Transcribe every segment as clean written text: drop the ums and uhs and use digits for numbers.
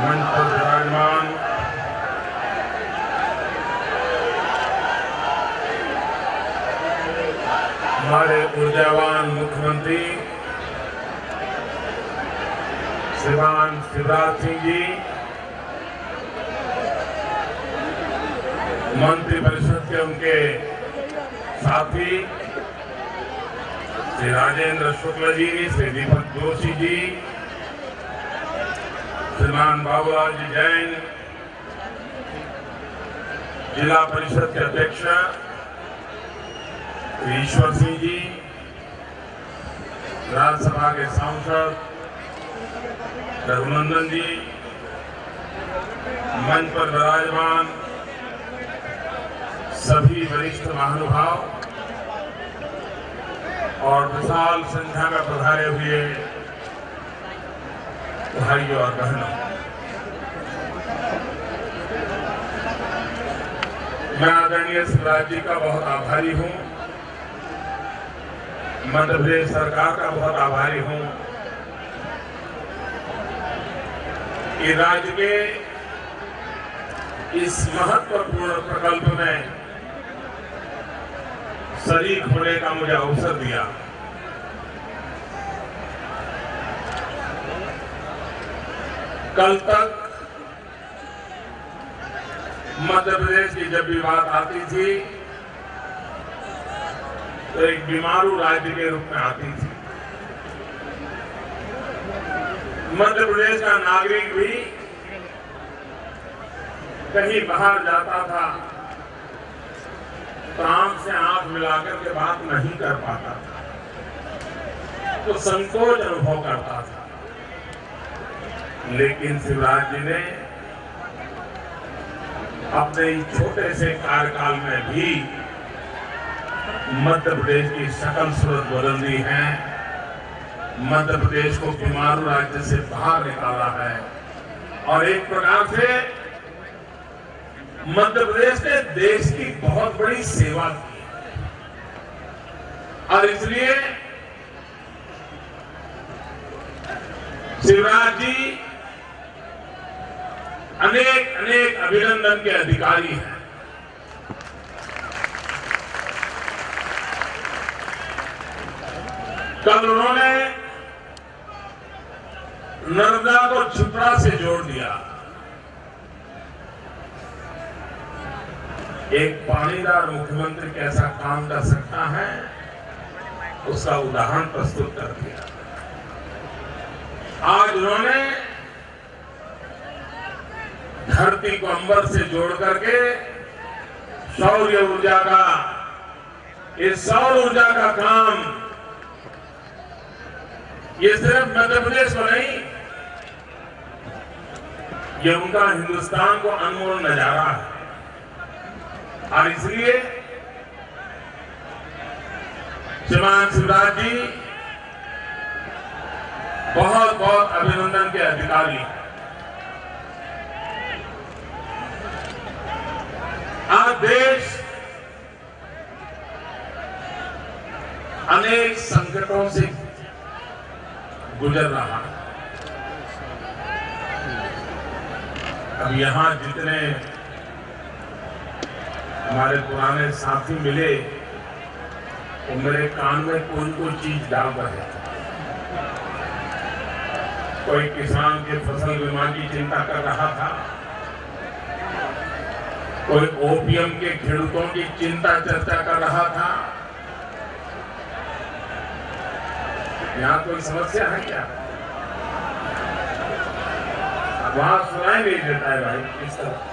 मंच पर विराजमान हमारे ऊर्जावान मुख्यमंत्री श्रीमान शिवराज सिंह जी, मंत्रिपरिषद के उनके साथी श्री राजेंद्र शुक्ल जी, श्री दीपक जोशी जी, श्रीमान बाबूलाल जी जैन, जिला परिषद के अध्यक्ष श्री ईश्वर सिंह जी, राज्यसभा के सांसद रघुनंदन जी, मंच पर विराजमान सभी वरिष्ठ महानुभाव और विशाल संख्या में पधारे हुए भाइयों और बहनों, मैं आदरणीय शिवराज जी का बहुत आभारी हूं, मध्य प्रदेश सरकार का बहुत आभारी हूं कि राज्य के इस महत्वपूर्ण प्रकल्प में शरीक होने का मुझे अवसर दिया। कल तक मध्य प्रदेश की जब भी बात आती थी तो एक बीमारू राज्य के रूप में आती थी। मध्य प्रदेश का नागरिक भी कहीं बाहर जाता था तो आंख से आंख मिलाकर के बात नहीं कर पाता था, तो संकोच अनुभव करता था। लेकिन शिवराज जी ने अपने इस छोटे से कार्यकाल में भी मध्य प्रदेश की शकल सूरत बदल दी है, मध्य प्रदेश को बीमारू राज्य से बाहर निकाला है और एक प्रकार से मध्य प्रदेश ने देश की बहुत बड़ी सेवा की और इसलिए शिवराज जी अनेक अनेक अभिनंदन के अधिकारी हैं। कल उन्होंने नर्मदा को क्षिप्रा से जोड़ दिया। एक पानीदार मुख्यमंत्री कैसा काम कर सकता है उसका उदाहरण प्रस्तुत कर दिया। आज उन्होंने धरती को अंबर से जोड़ करके सौर ऊर्जा का, इस सौर ऊर्जा का काम ये सिर्फ मध्य प्रदेश को नहीं, ये उनका हिंदुस्तान को अनमोल नजारा है और इसलिए श्रीमान शिवराज जी बहुत बहुत अभिनंदन के अधिकारी हैं। आज देश अनेक संकटों से गुजर रहा है। अब यहां जितने हमारे पुराने साथी मिले वो मेरे कान में कोई कोई चीज डाल रहे थे। कोई किसान के फसल बीमा की चिंता कर रहा था, कोई ओपीएम के खेडूतों की चिंता चर्चा कर रहा था। यहाँ कोई समस्या है क्या? वहां सुनाई नहीं देता है भाई इस तरह।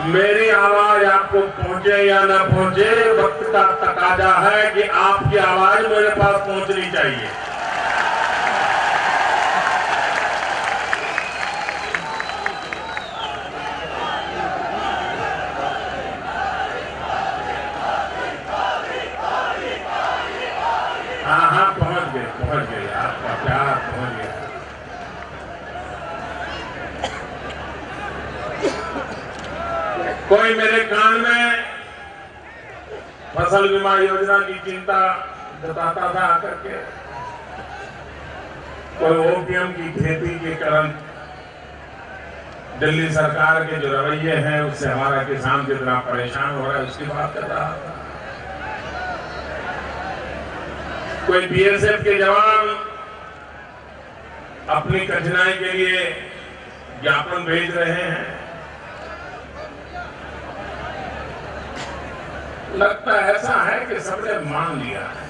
मेरी आवाज आपको पहुंचे या न पहुंचे, वक्त का तकाजा है कि आपकी आवाज मेरे पास पहुंचनी चाहिए। हाँ पहुंच गए आपका प्यार पहुंच गया। कोई मेरे कान में फसल बीमा योजना की चिंता जताता था आकर के, कोई ओपीएम की खेती के कारण दिल्ली सरकार के जो रवैये हैं उससे हमारा किसान कितना परेशान हो रहा है उसकी बात कर रहा था। कोई बीएसएफ के जवान अपनी कठिनाई के लिए ज्ञापन भेज रहे हैं। लगता ऐसा है कि सबने मान लिया है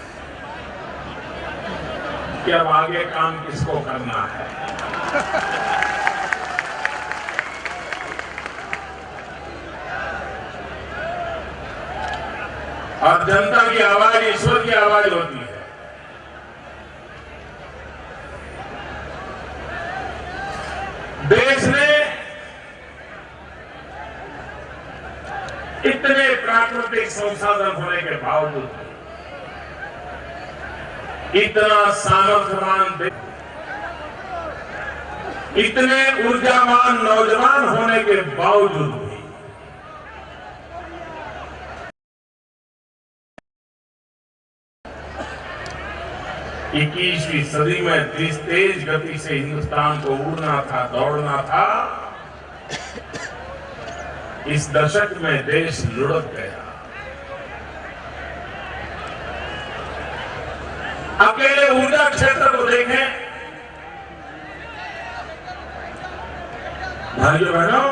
कि अब आगे काम किसको करना है। और जनता की आवाज ईश्वर की आवाज होती है। देश ने इतने प्राकृतिक संसाधन होने के बावजूद, इतना सामर्थ्यवान देश, इतने ऊर्जावान नौजवान होने के बावजूद भी 21वीं सदी में जिस तेज गति से हिंदुस्तान को उड़ना था, दौड़ना था, इस दशक में देश लुढ़क गया। अकेले ऊर्जा क्षेत्र को देखें भाइयों बहनों,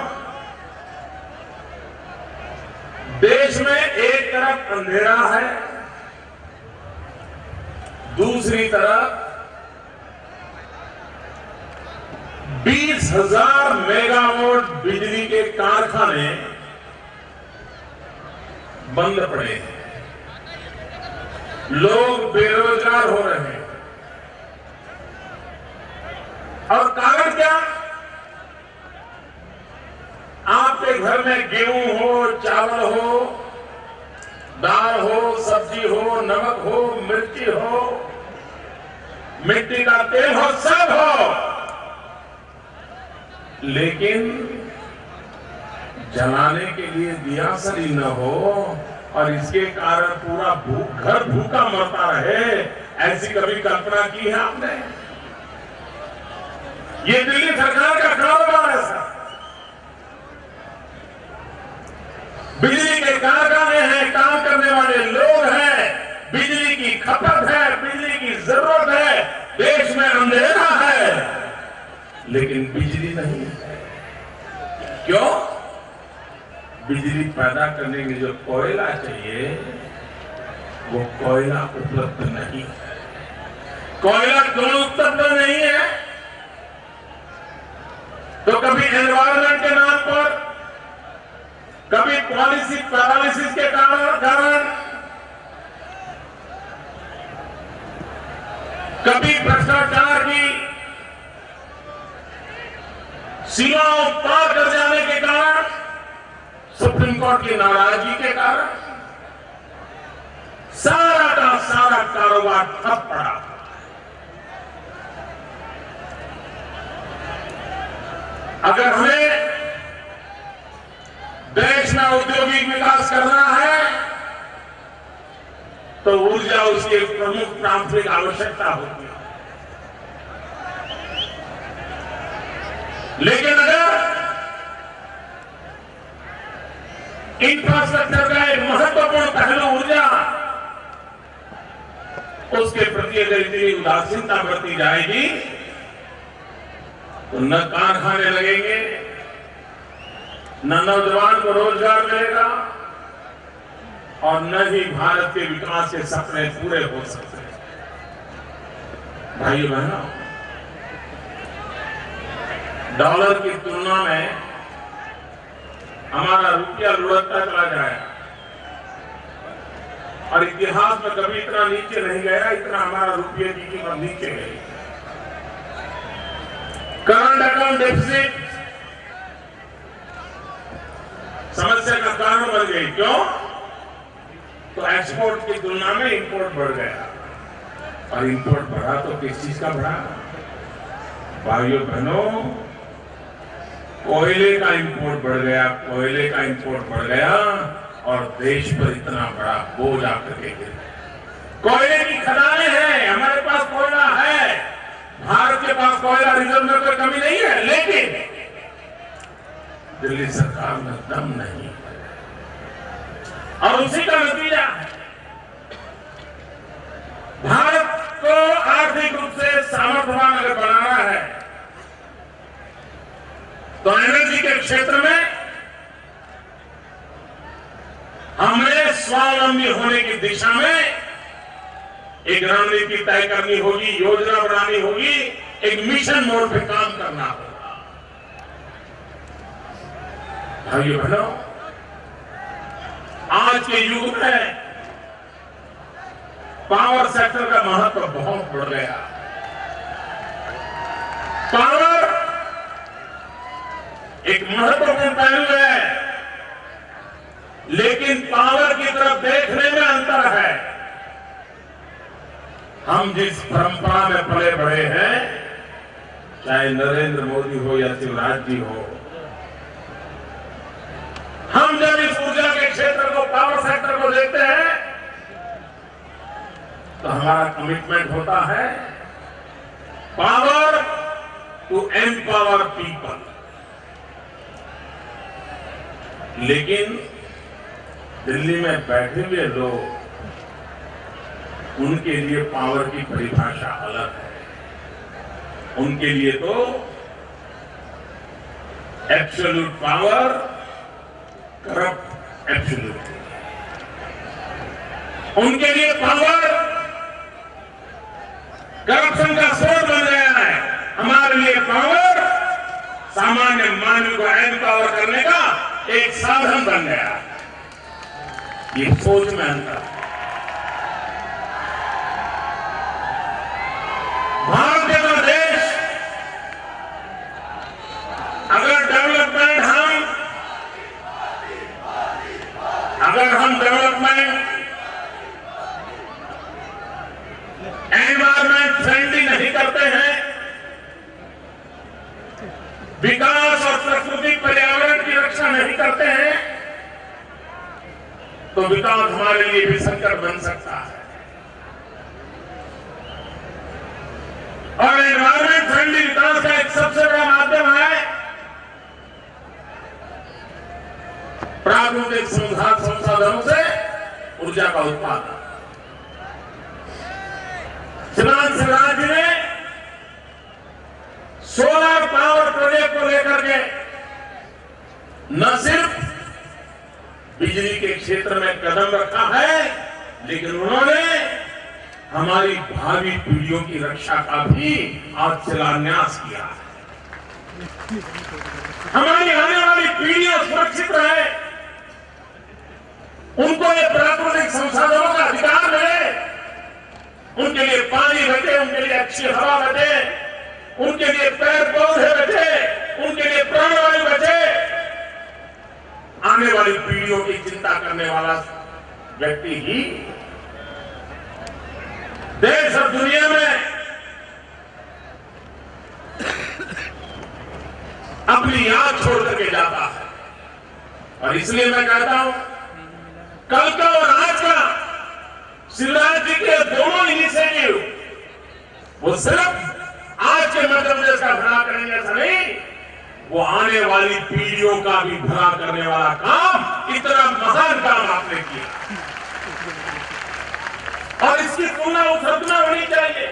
देश में एक तरफ अंधेरा है, दूसरी तरफ 20,000 मेगावाट बिजली के कारखाने बंद पड़े हैं। लोग बेरोजगार हो रहे हैं। और कारण क्या? आपके घर में गेहूं हो, चावल हो, दाल हो, सब्जी हो, नमक हो, मिर्ची हो, मिट्टी का तेल हो, सब हो, लेकिन जलाने के लिए दियासली न हो और इसके कारण पूरा घर भूखा मरता रहे, ऐसी कभी कल्पना की है आपने? ये दिल्ली सरकार का कारोबार है सर। बिजली के कारखाने हैं, काम करने वाले लोग हैं, बिजली की खपत है, बिजली की जरूरत है, देश में अंधेरा है, लेकिन बिजली नहीं है। क्यों? बिजली पैदा करने के लिए जो कोयला चाहिए वो कोयला उपलब्ध नहीं है। कोयला क्यों उपलब्ध नहीं है? तो कभी एनवायरमेंट के नाम पर, कभी पॉलिसी पैरालिसिस के कारण, कभी भ्रष्टाचार की सीमाओं पार कर जाने के कारण, सुप्रीम कोर्ट की नाराजगी के कारण सारा का सारा कारोबार ठप पड़ा। अगर हमें देश में औद्योगिक विकास करना है तो ऊर्जा उसकी प्रमुख प्राथमिक आवश्यकता होती है। लेकिन अगर इंफ्रास्ट्रक्चर का एक महत्वपूर्ण पहलू ऊर्जा, उसके प्रति अगर इतनी उदासीनता बरती जाएगी तो न कारखाने लगेंगे, न नौजवान को रोजगार मिलेगा और न ही भारत के विकास के सपने पूरे हो सकते हैं। भाइयों बहनों, डॉलर की तुलना में हमारा रुपया लुढ़कता चला जाए और इतिहास में कभी इतना नीचे नहीं गया, इतना हमारा रुपये की कीमत नीचे गई। करंट अकाउंट डेफिसिट समस्या का कारण बन गई। क्यों? तो एक्सपोर्ट की तुलना में इंपोर्ट बढ़ गया और इंपोर्ट बढ़ा तो किस चीज का बढ़ा? भाइयों बहनों, कोयले का इंपोर्ट बढ़ गया, कोयले का इंपोर्ट बढ़ गया और देश पर इतना बड़ा बोझ आकर के गिर गया। कोयले की खदानें हैं, हमारे पास कोयला है, भारत के पास कोयला रिजर्व में कोई कमी नहीं है, लेकिन दिल्ली सरकार में दम नहीं है। और उसी का नतीजा है भारत को आर्थिक रूप से सामर्थ्यवान अगर बनाना है तो एनर्जी के क्षेत्र में हमें स्वावलंबी होने की दिशा में एक रणनीति तय करनी होगी, योजना बनानी होगी, एक मिशन मोड पे काम करना होगा। भाइयों बहनों, आज के युग में पावर सेक्टर का महत्व बहुत बढ़ गया। पावर एक महत्वपूर्ण पहलू है, लेकिन पावर की तरफ देखने में अंतर है। हम जिस परंपरा में पले बढ़े हैं, चाहे नरेंद्र मोदी हो या शिवराज जी हो, हम जब इस ऊर्जा के क्षेत्र को, पावर सेक्टर को देखते हैं तो हमारा कमिटमेंट होता है पावर टू एम्पावर पीपल। लेकिन दिल्ली में बैठे हुए लोग, उनके लिए पावर की परिभाषा अलग है। उनके लिए तो एब्सोल्यूट पावर करप्ट एब्सोल्यूट। उनके लिए पावर करप्शन का स्रोत बन गया है। हमारे लिए पावर सामान्य मानव को एम्पावर करने का एक साधन बन गया है। ये सोच में अंतर है। भारत जैसा देश अगर डेवलपमेंट एनवायरमेंट फ्रेंडली नहीं करते हैं, विकास और प्राकृतिक पर्यावरण की रक्षा नहीं करते हैं, तो विकास हमारे लिए भी संकट बन सकता है। और एनवायरमेंट फ्रेंडली विकास का एक सबसे बड़ा माध्यम है प्राकृतिक संसाधनों से ऊर्जा का उत्पादन। श्रीमान शिवराज जी ने सोलर पावर प्रोजेक्ट को लेकर के न सिर्फ बिजली के क्षेत्र में कदम रखा है, लेकिन उन्होंने हमारी भावी पीढ़ियों की रक्षा का भी आज शिलान्यास किया है। हमारी आने वाली पीढ़ियां सुरक्षित रहे, उनको ये प्राकृतिक संसाधनों का अधिकार मिले, उनके लिए पानी बचे, उनके लिए अच्छी हवा बचे, उनके लिए पेड़ पौधे बचे, उनके लिए प्राणवायु बचे। आने वाली पीढ़ियों की चिंता करने वाला व्यक्ति ही देश और दुनिया में अपनी याद छोड़ करके जाता है। और इसलिए मैं कहता हूं, कल का और आज का शिवराज जी के दोनों इनिशिएटिव वो सिर्फ आज के मध्य प्रदेश का भला करेंगे ऐसा नहीं, वो आने वाली पीढ़ियों का भी भला करने वाला काम, इतना महान काम आपने किया। और इसकी तुलना उपलब्ध होनी चाहिए।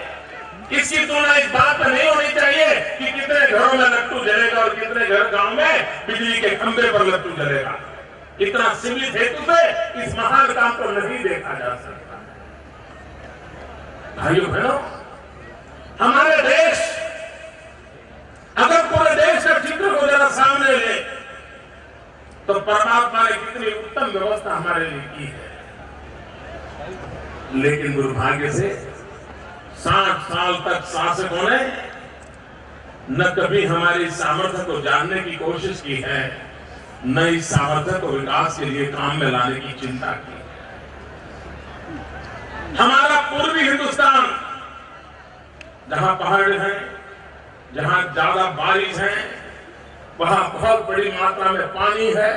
इसकी तुलना इस बात पर नहीं होनी चाहिए कि कितने घरों में लट्टू जलेगा और कितने घर गांव में बिजली के खंभे पर लट्टू जलेगा। इतना सीमित हेतु से इस महान काम को नहीं देखा जा सकता। भाइयों बहनों, हमारे देश, अगर पूरे देश का चित्र को जरा सामने ले, तो परमात्मा ने कितनी उत्तम व्यवस्था हमारे लिए की है। लेकिन दुर्भाग्य से 60 साल तक शासकों ने न कभी हमारी सामर्थ्य को जानने की कोशिश की है, न इस सामर्थ्य को विकास के लिए काम में लाने की चिंता की। हमारा पूर्वी हिंदुस्तान, जहां पहाड़ हैं, जहां ज्यादा बारिश है, वहां बहुत बड़ी मात्रा में पानी है,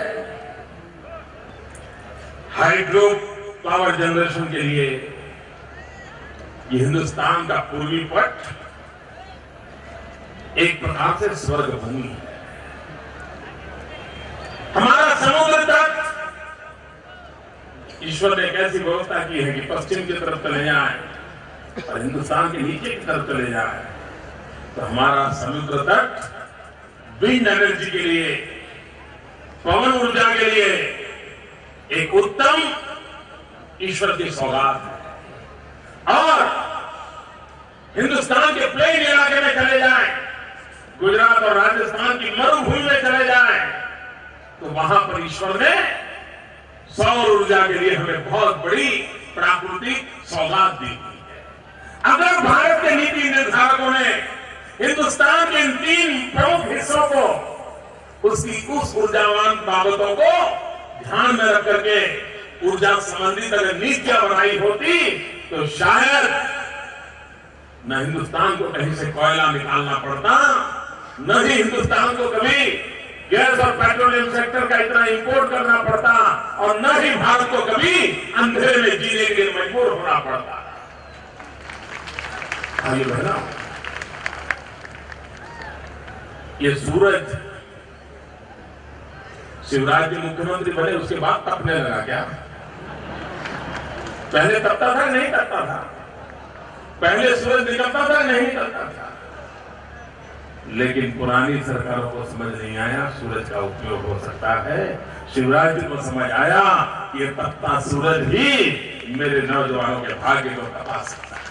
हाइड्रो पावर जनरेशन के लिए ये हिंदुस्तान का पूर्वी पट एक प्रकार से स्वर्ग भूमि है। हमारा समुद्र तट ईश्वर ने एक ऐसी व्यवस्था की है कि पश्चिम की तरफ चले जाए और हिंदुस्तान के नीचे की तरफ चले जाए, तो हमारा समुद्र तट विंड एनर्जी के लिए, पवन ऊर्जा के लिए एक उत्तम ईश्वर की सौगात है। और हिंदुस्तान के प्लेन इलाके में चले जाएं, गुजरात और राजस्थान की मरुभूमि में चले जाएं, तो वहां पर ईश्वर ने सौर ऊर्जा के लिए हमें बहुत बड़ी प्राकृतिक सौगात दी है। अगर भारत के नीति निर्धारकों ने हिंदुस्तान के इन 3 प्रमुख हिस्सों को उस ऊर्जावान बाबतों को ध्यान में रख करके ऊर्जा संबंधित अगर नीतियां बनाई होती, तो शायद न हिंदुस्तान को कहीं से कोयला निकालना पड़ता, न ही हिंदुस्तान को कभी गैस और पेट्रोलियम सेक्टर का इतना इंपोर्ट करना पड़ता, और न ही भारत को कभी अंधेरे में जीने के लिए मजबूर होना पड़ता। आइए बहना, ये सूरज शिवराज जी मुख्यमंत्री बने उसके बाद तपने लगा क्या? पहले तपता था नहीं तपता था? पहले सूरज निकलता था नहीं निकलता था? लेकिन पुरानी सरकारों को समझ नहीं आया सूरज का उपयोग हो सकता है। शिवराज जी को समझ आया कि ये तपता सूरज ही मेरे नौजवानों के भाग्य को तपा सकता है।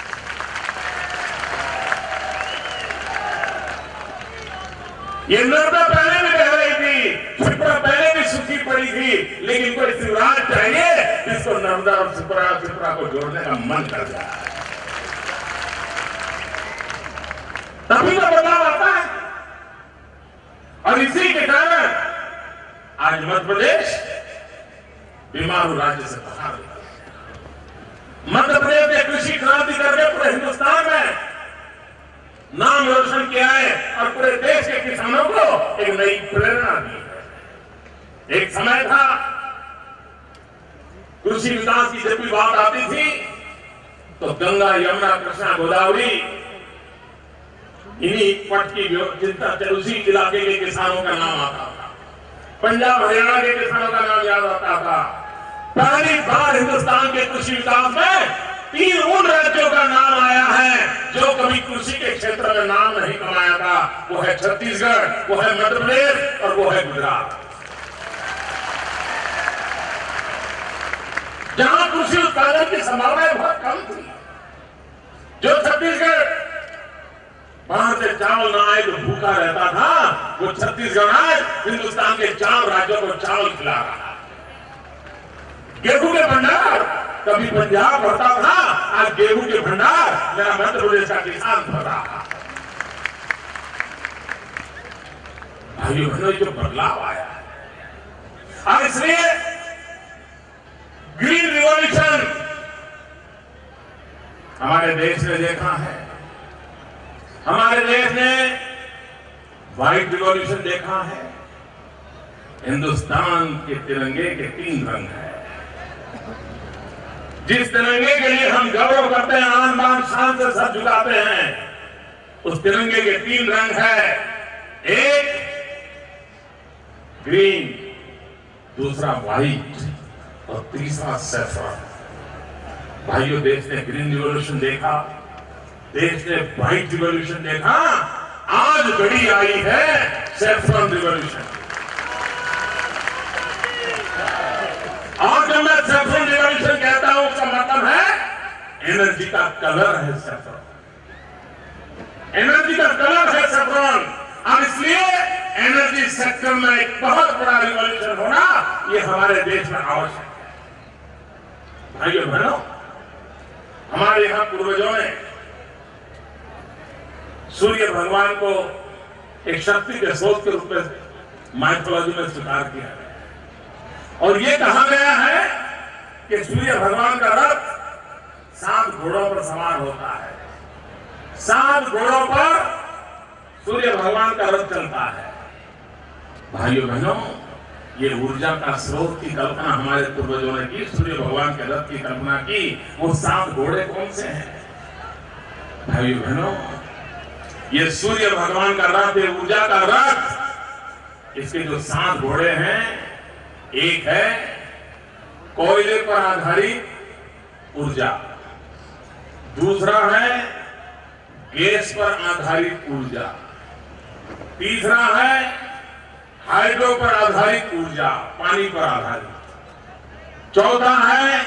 ये नर्मदा पहले भी बह रही थी, शिप्रा पहले भी सूखी पड़ी थी, लेकिन कोई शिवराज चाहिए जिसको नर्मदा और शिप्रा को जोड़ने का मन कर जाए, तभी तो बदलाव आता है। और इसी के कारण आज मध्य प्रदेश बीमारू राज्य से बाहर निकला। मध्य प्रदेश ने कृषि क्रांति करके पूरे हिंदुस्तान में नाम रोशन किया है और पूरे देश के किसानों को एक नई प्रेरणा दी है। एक समय था कृषि विकास की जब भी बात आती थी तो गंगा, यमुना, कृष्णा, गोदावरी, इन्हीं पट की चिंता, उसी इलाके के किसानों का नाम आता था। पंजाब हरियाणा के किसानों का नाम याद आता था। पहली बार हिंदुस्तान के कृषि विकास में 3 उन राज्यों का नाम आया है जो कभी कृषि के क्षेत्र में नाम नहीं कमाया था। वो है छत्तीसगढ़, वो है मध्य प्रदेश और वो है गुजरात। जहां कृषि उत्पादन की संभावना बहुत कम थी, जो छत्तीसगढ़ बाहर से चावल ना आए तो भूखा रहता था, वो छत्तीसगढ़ आज हिंदुस्तान के 4 राज्यों को चावल खिला रहा है। गेहूं के भंडार कभी पंजाब भरता था, आज गेहूं के भंडार मेरा मध्य प्रदेश का किसान भर रहा है। भाइयों बहनों, जो बदलाव आया है, और इसलिए ग्रीन रिवॉल्यूशन हमारे देश ने देखा है। हमारे देश ने व्हाइट रिवॉल्यूशन देखा है। हिंदुस्तान के तिरंगे के 3 रंग हैं। जिस तिरंगे के लिए हम गौरव करते हैं, आन बान शान से सर झुकाते हैं, उस तिरंगे के 3 रंग है। एक ग्रीन, दूसरा व्हाइट और तीसरा सैफरन। भाइयों, देश ने ग्रीन रिवॉल्यूशन देखा, देश ने व्हाइट रिवॉल्यूशन देखा, आज घड़ी आई है सैफरन रिवॉल्यूशन। और जब मैं सैफरन रिवॉल्यूशन कहता हूं, उसका मतलब है एनर्जी का कलर है सैफरन, एनर्जी का कलर है सैफरन। और इसलिए एनर्जी सेक्टर में एक बहुत बड़ा रिवॉल्यूशन होना ये हमारे देश में आवश्यक है। भाइयों बहनों, हमारे यहां पूर्वजों ने सूर्य भगवान को एक शक्ति के स्रोत के रूप में माइथोलॉजी में स्वीकार किया है। और ये कहा गया है कि सूर्य भगवान का रथ 7 घोड़ों पर सवार होता है। 7 घोड़ों पर सूर्य भगवान का रथ चलता है। भाइयों बहनों, ये ऊर्जा का स्रोत की कल्पना हमारे पूर्वजों ने की, सूर्य भगवान के रथ की कल्पना की। वो 7 घोड़े कौन से हैं भाइयों बहनों? ये सूर्य भगवान का रथ, ये ऊर्जा का रथ। इसके जो 7 घोड़े हैं, एक है कोयले पर आधारित ऊर्जा, दूसरा है गैस पर आधारित ऊर्जा, तीसरा है हाइड्रो पर आधारित ऊर्जा, पानी पर आधारित, चौथा है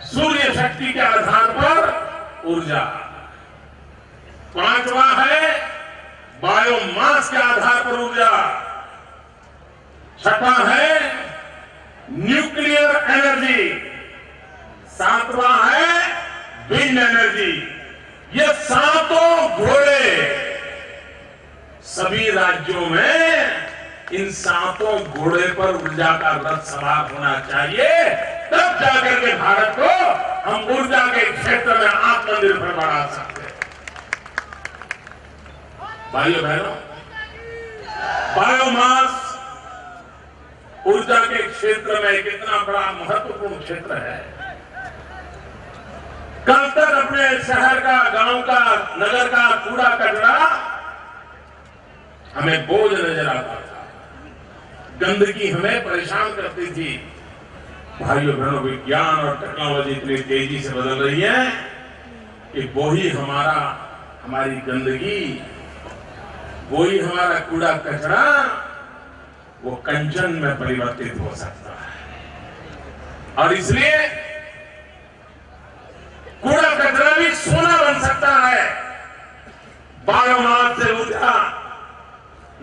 सूर्य शक्ति के आधार पर ऊर्जा, पांचवा है बायोमास के आधार पर ऊर्जा, छठा है न्यूक्लियर एनर्जी, सातवां है विंड एनर्जी। ये 7 घोड़े सभी राज्यों में, इन 7 घोड़े पर ऊर्जा का रथ सवार होना चाहिए, तब जाकर के भारत को हम ऊर्जा के क्षेत्र में आत्मनिर्भर बना सकते हैं। भाइयों बहनों, बायोमास ऊर्जा के क्षेत्र में कितना बड़ा महत्वपूर्ण क्षेत्र है। कल तक अपने शहर का, गांव का, नगर का कूड़ा कचरा हमें बोझ नजर आता था, गंदगी हमें परेशान करती थी। भाइयों बहनों, विज्ञान और टेक्नोलॉजी इतनी तेजी से बदल रही है कि वही हमारी गंदगी, वही हमारा कूड़ा कचरा, वो कंचन में परिवर्तित हो सकता है। और इसलिए कूड़ा कचरा भी सोना बन सकता है। बायोमास से ऊर्जा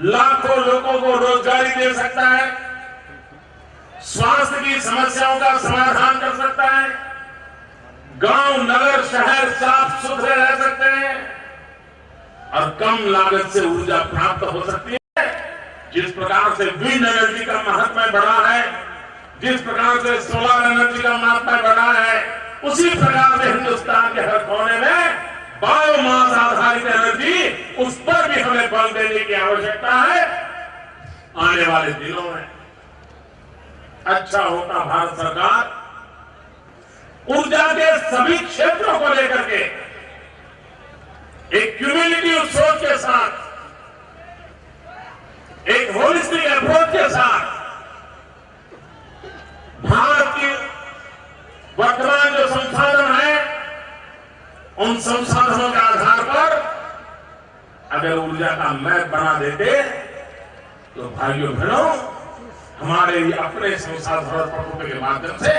लाखों लोगों को रोजगारी दे सकता है, स्वास्थ्य की समस्याओं का समाधान कर सकता है, गांव, नगर, शहर साफ सुथरे रह सकते हैं और कम लागत से ऊर्जा प्राप्त हो सकती है। जिस प्रकार से विंड एनर्जी का महत्व बढ़ा है, जिस प्रकार से सोलर एनर्जी का महत्व बढ़ा है, उसी प्रकार से हिंदुस्तान के हर कोने में बायोमास आधारित एनर्जी, उस पर भी हमें बल देने की आवश्यकता है। आने वाले दिनों में अच्छा होता भारत सरकार ऊर्जा के सभी क्षेत्रों को लेकर के एक क्यूमुलेटिव सोच के साथ, एक होलिस्टिक अप्रोच के साथ भारत की वर्तमान जो संसाधन है, उन संसाधनों के आधार पर अगर ऊर्जा का मैप बना देते तो भाइयों बहनों, हमारे अपने संसाधनों प्रभुत्व के माध्यम से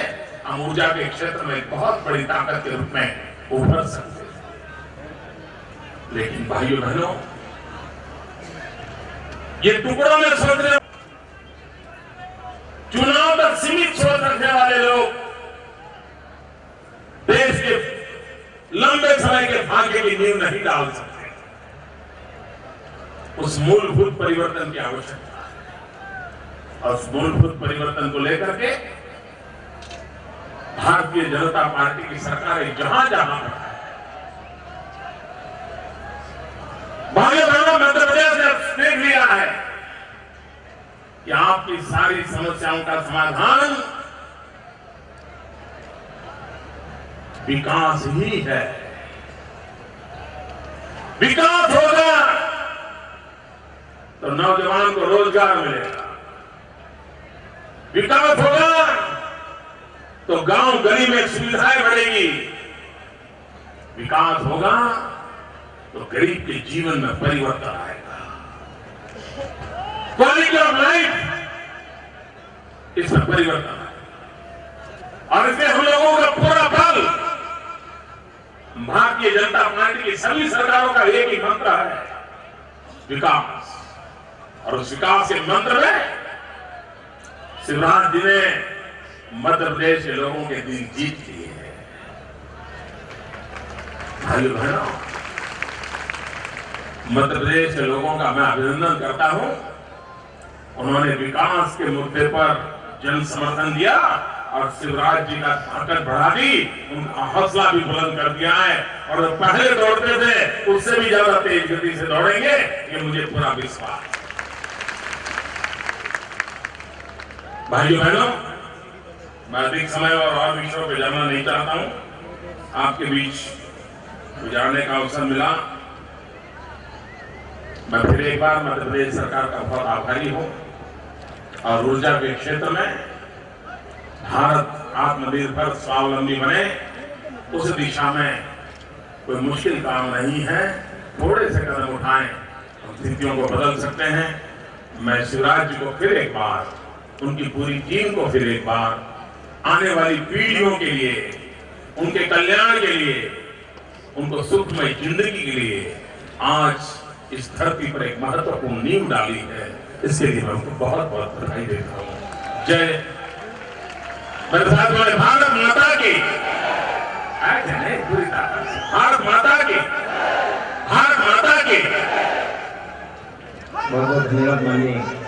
हम ऊर्जा के क्षेत्र में बहुत बड़ी ताकत के रूप में उभर सकते हैं। लेकिन भाइयों बहनों, ये टुकड़ों में सोचने, चुनाव तक सीमित सोच रखने वाले लोग देश के लंबे समय के भाग्य की नींव नहीं डाल सकते। उस मूलभूत परिवर्तन की आवश्यकता है और उस मूलभूत परिवर्तन को लेकर के भारतीय जनता पार्टी की सरकारें जहां जहां पर भाइयों बहनों, मध्य प्रदेश ने देख लिया है कि आपकी सारी समस्याओं का समाधान विकास ही है। विकास होगा तो नौजवान को रोजगार मिलेगा, विकास होगा तो गांव गली में सुविधाएं बढ़ेगी, विकास होगा तो गरीब के जीवन में परिवर्तन आएगा, क्वालिटी ऑफ लाइफ इसमें परिवर्तन आएगा। और इसमें हम लोगों का पूरा बल, भारतीय जनता पार्टी की सभी सरकारों का एक ही मंत्र है, विकास। और उस विकास के मंत्र में शिवराज जी ने मध्य प्रदेश के लोगों के दिल जीत लिए हैं। भाइयों बहनों, मध्य प्रदेश के लोगों का मैं अभिनंदन करता हूं। उन्होंने विकास के मुद्दे पर जन समर्थन दिया और शिवराज जी का ताकत बढ़ा दी, उनका हौसला भी बुलंद कर दिया है और पहले दौड़ते थे उससे भी ज्यादा तेज गति से दौड़ेंगे, ये मुझे पूरा विश्वास है। भाइयों बहनों, मैं अधिक समय और विषयों पे जाना नहीं चाहता हूं। आपके बीच जाने का अवसर मिला, मैं फिर एक बार मध्य प्रदेश सरकार का बहुत आभारी हूं। और ऊर्जा के क्षेत्र में भारत आत्मनिर्भर स्वावलंबी बने, उस दिशा में कोई मुश्किल काम नहीं है। थोड़े से कदम उठाएं, हम स्थितियों को बदल सकते हैं। मैं शिवराज जी को फिर एक बार, उनकी पूरी टीम को फिर एक बार, आने वाली पीढ़ियों के लिए, उनके कल्याण के लिए, उनको सुखमय जिंदगी के लिए आज इस धरती पर एक महत्वपूर्ण नींव डाली है, इसके लिए मैं उनको बहुत बहुत बधाई देता हूं। जय मेरे साथ वाले भारत माता की, पूरी ताकत से भारत माता की, भारत माता की। बहुत बहुत धन्यवाद माननीय